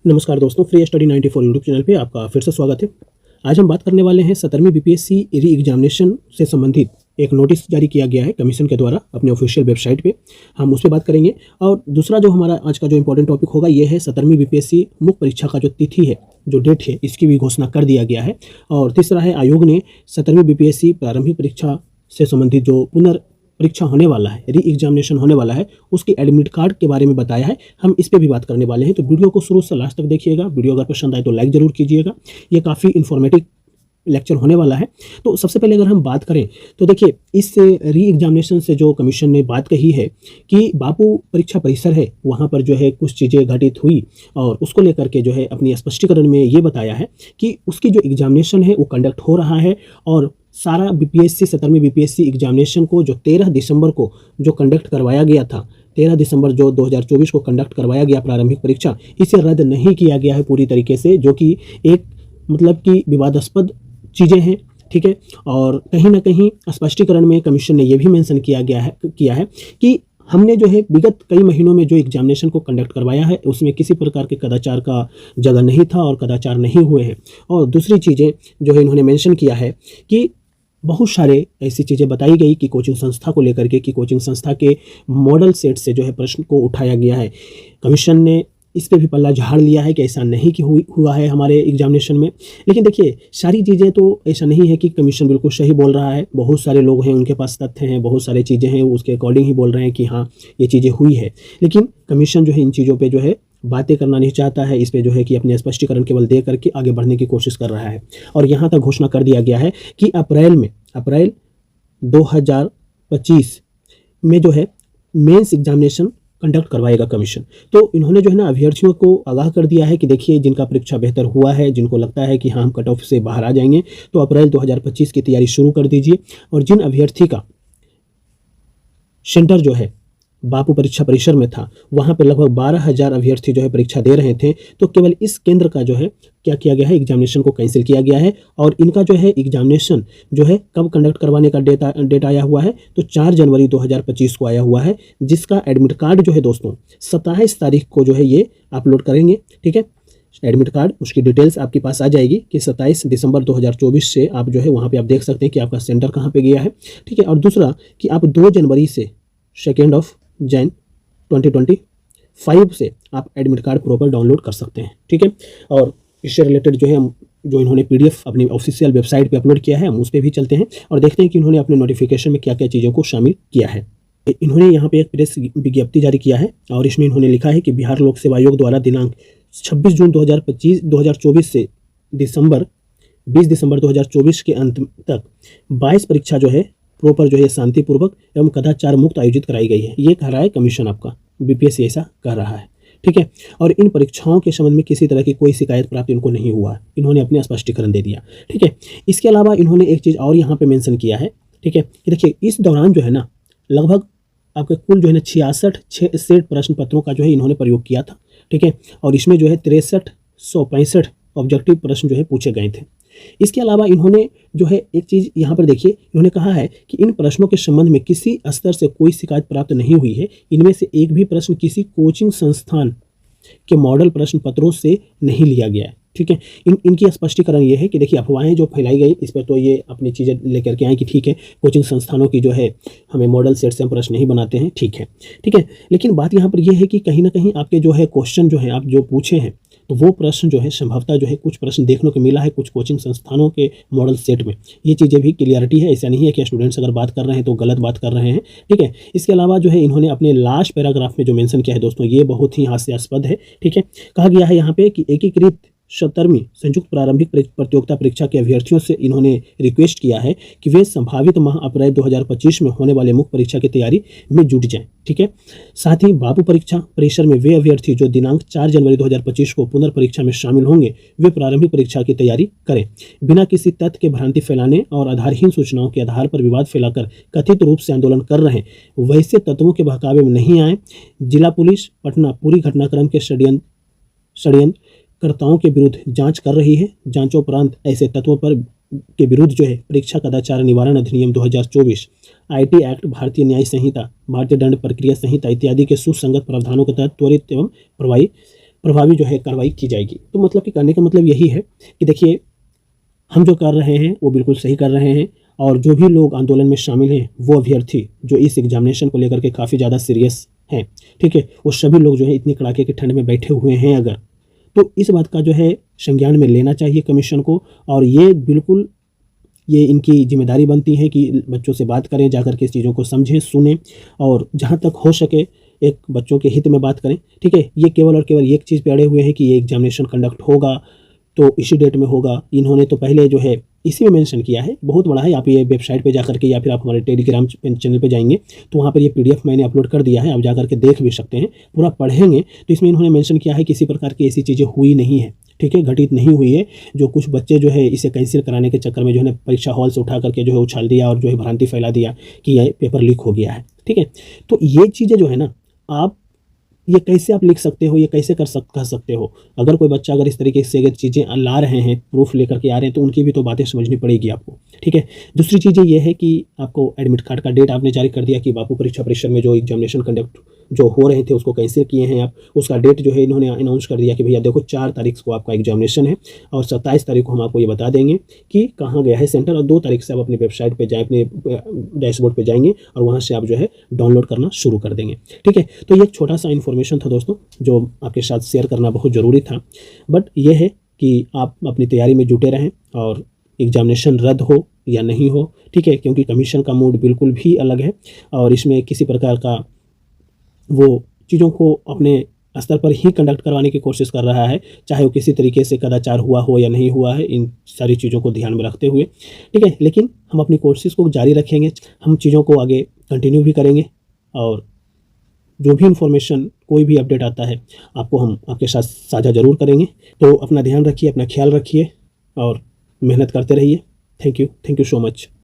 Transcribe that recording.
नमस्कार दोस्तों, free study 94 YouTube channel पे आपका फिर से स्वागत है। आज हम बात करने वाले हैं 17वीं बीपीएससी री एग्जामिनेशन से संबंधित एक नोटिस जारी किया गया है कमीशन के द्वारा अपने ऑफिशियल वेबसाइट पे। हम उस पर बात करेंगे। और दूसरा जो हमारा आज का जो इंपॉर्टेंट टॉपिक होगा ये है 17वीं बीपीएससी मुख्य परीक्षा का जो तिथि है, जो डेट है, इसकी भी घोषणा कर दिया गया है। और तीसरा है, आयोग ने 17वीं बीपीएससी प्रारंभिक परीक्षा से संबंधित जो परीक्षा होने वाला है, री एग्जामिनेशन होने वाला है, उसके एडमिट कार्ड के बारे में बताया है। हम इस पे भी बात करने वाले हैं, तो वीडियो को शुरू से लास्ट तक देखिएगा। वीडियो अगर पसंद आए तो लाइक जरूर कीजिएगा। ये काफ़ी इन्फॉर्मेटिव लेक्चर होने वाला है। तो सबसे पहले अगर हम बात करें तो देखिए, इस री एग्जामिनेशन से जो कमीशन ने बात कही है कि बापू परीक्षा परिसर है, वहाँ पर जो है कुछ चीज़ें घटित हुई और उसको लेकर के जो है अपनी स्पष्टीकरण में ये बताया है कि उसकी जो एग्जामिनेशन है वो कंडक्ट हो रहा है। और सारा बीपीएससी 17वीं बीपीएससी एग्जामिनेशन को जो 13 दिसंबर को जो कंडक्ट करवाया गया था, 13 दिसंबर जो 2024 को कंडक्ट करवाया गया प्रारंभिक परीक्षा, इसे रद्द नहीं किया गया है पूरी तरीके से, जो कि एक मतलब कि विवादास्पद चीज़ें हैं। ठीक है। और कहीं ना कहीं स्पष्टीकरण में कमीशन ने यह भी मेंशन किया है कि हमने जो है विगत कई महीनों में जो एग्जामिनेशन को कंडक्ट करवाया है उसमें किसी प्रकार के कदाचार का जगह नहीं था और कदाचार नहीं हुए हैं। और दूसरी चीज़ें जो है इन्होंने मेंशन किया है कि बहुत सारे ऐसी चीज़ें बताई गई कि कोचिंग संस्था को लेकर के, कि कोचिंग संस्था के मॉडल सेट से जो है प्रश्न को उठाया गया है। कमीशन ने इस पे भी पल्ला झाड़ लिया है कि ऐसा नहीं कि हुआ है हमारे एग्जामिनेशन में। लेकिन देखिए, सारी चीज़ें तो ऐसा नहीं है कि कमीशन बिल्कुल सही बोल रहा है। बहुत सारे लोग हैं, उनके पास तथ्य हैं, बहुत सारी चीज़ें हैं, उसके अकॉर्डिंग ही बोल रहे हैं कि हाँ ये चीज़ें हुई है। लेकिन कमीशन जो है इन चीज़ों पर जो है बातें करना नहीं चाहता है। इस पे जो है कि अपने स्पष्टीकरण केवल दे करके आगे बढ़ने की कोशिश कर रहा है। और यहाँ तक घोषणा कर दिया गया है कि अप्रैल 2025 में जो है मेंस एग्जामिनेशन कंडक्ट करवाएगा कमीशन। तो इन्होंने जो है ना अभ्यर्थियों को आगाह कर दिया है कि देखिए, जिनका परीक्षा बेहतर हुआ है, जिनको लगता है कि हाँ हम कट ऑफ से बाहर आ जाएंगे, तो अप्रैल 2025 की तैयारी शुरू कर दीजिए। और जिन अभ्यर्थी का सेंटर जो है बापू परीक्षा परिसर में था, वहाँ पे लगभग 12,000 अभ्यर्थी जो है परीक्षा दे रहे थे, तो केवल इस केंद्र का जो है क्या किया गया है, एग्जामिनेशन को कैंसिल किया गया है। और इनका जो है एग्जामिनेशन जो है कब कंडक्ट करवाने का डेट आया हुआ है, तो 4 जनवरी 2025 को आया हुआ है, जिसका एडमिट कार्ड जो है दोस्तों 27 तारीख को जो है ये अपलोड करेंगे। ठीक है। एडमिट कार्ड, उसकी डिटेल्स आपके पास आ जाएगी कि 27 दिसंबर 2024 से आप जो है वहाँ पे आप देख सकते हैं कि आपका सेंटर कहाँ पे गया है। ठीक है। और दूसरा कि आप 2 जनवरी से 2 जैन 2025 से आप एडमिट कार्ड प्रॉपर डाउनलोड कर सकते हैं। ठीक है। और इससे रिलेटेड जो है जो इन्होंने पीडीएफ अपनी ऑफिशियल वेबसाइट पे अपलोड किया है, हम उस पर भी चलते हैं और देखते हैं कि इन्होंने अपने नोटिफिकेशन में क्या क्या चीज़ों को शामिल किया है। इन्होंने यहाँ पे एक प्रेस विज्ञप्ति जारी किया है और इसमें इन्होंने लिखा है कि बिहार लोक सेवा आयोग द्वारा दिनांक 26 जून 2024 से 20 दिसंबर 2024 के अंत तक 22 परीक्षा जो है प्रॉपर जो है शांतिपूर्वक एवं कदाचार मुक्त आयोजित कराई गई है। ये कह रहा है कमीशन, आपका बीपीएससी ऐसा कह रहा है। ठीक है। और इन परीक्षाओं के संबंध में किसी तरह की कोई शिकायत प्राप्त इनको नहीं हुआ, इन्होंने अपने स्पष्टीकरण दे दिया। ठीक है। इसके अलावा इन्होंने एक चीज़ और यहाँ पे मेंशन किया है। ठीक है। कि देखिए, इस दौरान जो है ना लगभग आपके कुल जो है ना 66 सेट प्रश्न पत्रों का जो है इन्होंने प्रयोग किया था। ठीक है। और इसमें जो है 6365 ऑब्जेक्टिव प्रश्न जो है पूछे गए थे। इसके अलावा इन्होंने जो है एक चीज़ यहाँ पर देखिए, इन्होंने कहा है कि इन प्रश्नों के संबंध में किसी स्तर से कोई शिकायत प्राप्त नहीं हुई है। इनमें से एक भी प्रश्न किसी कोचिंग संस्थान के मॉडल प्रश्न पत्रों से नहीं लिया गया है। ठीक है। इनकी स्पष्टीकरण ये है कि देखिए, अफवाहें जो फैलाई गई इस पर तो ये अपनी चीज़ें लेकर के आए कि ठीक है, कोचिंग संस्थानों की जो है हमें मॉडल सेट से हम प्रश्न नहीं बनाते हैं। ठीक है। ठीक है। लेकिन बात यहाँ पर यह है कि कहीं ना कहीं आपके जो है क्वेश्चन जो है आप जो पूछे हैं, तो वो प्रश्न जो है संभवतः जो है कुछ प्रश्न देखने को मिला है कुछ कोचिंग संस्थानों के मॉडल सेट में। ये चीज़ें भी क्लियरिटी है। ऐसा नहीं है कि स्टूडेंट्स अगर बात कर रहे हैं तो गलत बात कर रहे हैं। ठीक है। इसके अलावा जो है इन्होंने अपने लास्ट पैराग्राफ में जो मेंशन किया है दोस्तों, ये बहुत ही हास्यास्पद है। ठीक है। कहा गया है यहाँ पे कि एकीकृत 17वीं संयुक्त प्रारंभिक प्रतियोगिता परीक्षा के अभ्यर्थियों से इन्होंने रिक्वेस्ट किया है कि वे संभावित माह अप्रैल 2025 में होने वाले मुख्य परीक्षा की तैयारी में जुट जाएं। ठीक है। साथ ही बापू परीक्षा परिसर में वे अभ्यर्थी जो दिनांक 4 जनवरी 2025 को पुनर्परीक्षा में शामिल होंगे, वे प्रारंभिक परीक्षा की तैयारी करें। बिना किसी तथ्य के भ्रांति फैलाने और आधारहीन सूचनाओं के आधार पर विवाद फैलाकर कथित रूप से आंदोलन कर रहे वैसे तत्वों के बहकावे में नहीं आए। जिला पुलिस पटना पूरी घटनाक्रम के षड्यंत्रकर्ताओं के विरुद्ध जांच कर रही है। जांचोपरांत ऐसे तत्वों पर के विरुद्ध जो है परीक्षा कदाचार निवारण अधिनियम 2024, आईटी एक्ट, भारतीय न्याय संहिता, भारतीय दंड प्रक्रिया संहिता इत्यादि के सुसंगत प्रावधानों के तहत त्वरित एवं प्रभावी प्रभावी जो है कार्रवाई की जाएगी। तो मतलब कि कहने का मतलब यही है कि देखिए, हम जो कर रहे हैं वो बिल्कुल सही कर रहे हैं, और जो भी लोग आंदोलन में शामिल हैं वो अभ्यर्थी जो इस एग्जामिनेशन को लेकर के काफ़ी ज़्यादा सीरियस हैं, ठीक है, वो सभी लोग जो है इतनी कड़ाके की ठंड में बैठे हुए हैं अगर, तो इस बात का जो है संज्ञान में लेना चाहिए कमीशन को। और ये बिल्कुल ये इनकी जिम्मेदारी बनती है कि बच्चों से बात करें, जाकर के इस चीज़ों को समझें, सुनें, और जहाँ तक हो सके एक बच्चों के हित में बात करें, ठीक है। ये केवल और केवल एक चीज़ पे अड़े हुए हैं कि ये एग्जामिनेशन कंडक्ट होगा तो इसी डेट में होगा। इन्होंने तो पहले जो है इसी में मेंशन किया है, बहुत बड़ा है, आप ये वेबसाइट पे जाकर के या फिर आप हमारे टेलीग्राम चैनल पे जाएंगे तो वहाँ पर ये पीडीएफ मैंने अपलोड कर दिया है, आप जाकर के देख भी सकते हैं, पूरा पढ़ेंगे तो इसमें इन्होंने मेंशन किया है किसी प्रकार की ऐसी चीज़ें हुई नहीं है, ठीक है, घटित नहीं हुई है। जो कुछ बच्चे जो है इसे कैंसिल कराने के चक्कर में जो है परीक्षा हॉल से उठा करके जो है उछाल दिया और जो है भ्रांति फैला दिया कि यह पेपर लीक हो गया है, ठीक है। तो ये चीज़ें जो है ना, आप ये कैसे आप लिख सकते हो, ये कैसे कर सकते हो। अगर कोई बच्चा अगर इस तरीके से अगर चीज़ें ला रहे हैं, प्रूफ लेकर के आ रहे हैं, तो उनकी भी तो बातें समझनी पड़ेगी आपको, ठीक है। दूसरी चीज़ ये है कि आपको एडमिट कार्ड का डेट आपने जारी कर दिया कि बापू परीक्षा परिसर में जो एग्जामिनेशन कंडक्ट जो हो रहे थे उसको कैंसिल किए हैं आप, उसका डेट जो है इन्होंने अनाउंस कर दिया कि भैया देखो 4 तारीख को आपका एग्जामिनेशन है और 27 तारीख को हम आपको ये बता देंगे कि कहाँ गया है सेंटर, और 2 तारीख से आप अपनी वेबसाइट पे जाएं, अपने डैशबोर्ड पे जाएंगे और वहाँ से आप जो है डाउनलोड करना शुरू कर देंगे, ठीक है। तो ये एक छोटा सा इन्फॉर्मेशन था दोस्तों जो आपके साथ शेयर करना बहुत ज़रूरी था। बट ये है कि आप अपनी तैयारी में जुटे रहें और एग्जामिनेशन रद्द हो या नहीं हो, ठीक है, क्योंकि कमीशन का मूड बिल्कुल भी अलग है और इसमें किसी प्रकार का वो चीज़ों को अपने स्तर पर ही कंडक्ट करवाने की कोशिश कर रहा है, चाहे वो किसी तरीके से कदाचार हुआ हो या नहीं हुआ है, इन सारी चीज़ों को ध्यान में रखते हुए, ठीक है। लेकिन हम अपनी कोशिश को जारी रखेंगे, हम चीज़ों को आगे कंटिन्यू भी करेंगे और जो भी इन्फॉर्मेशन कोई भी अपडेट आता है आपको हम आपके साथ साझा ज़रूर करेंगे। तो अपना ध्यान रखिए, अपना ख्याल रखिए और मेहनत करते रहिए। Thank you so much.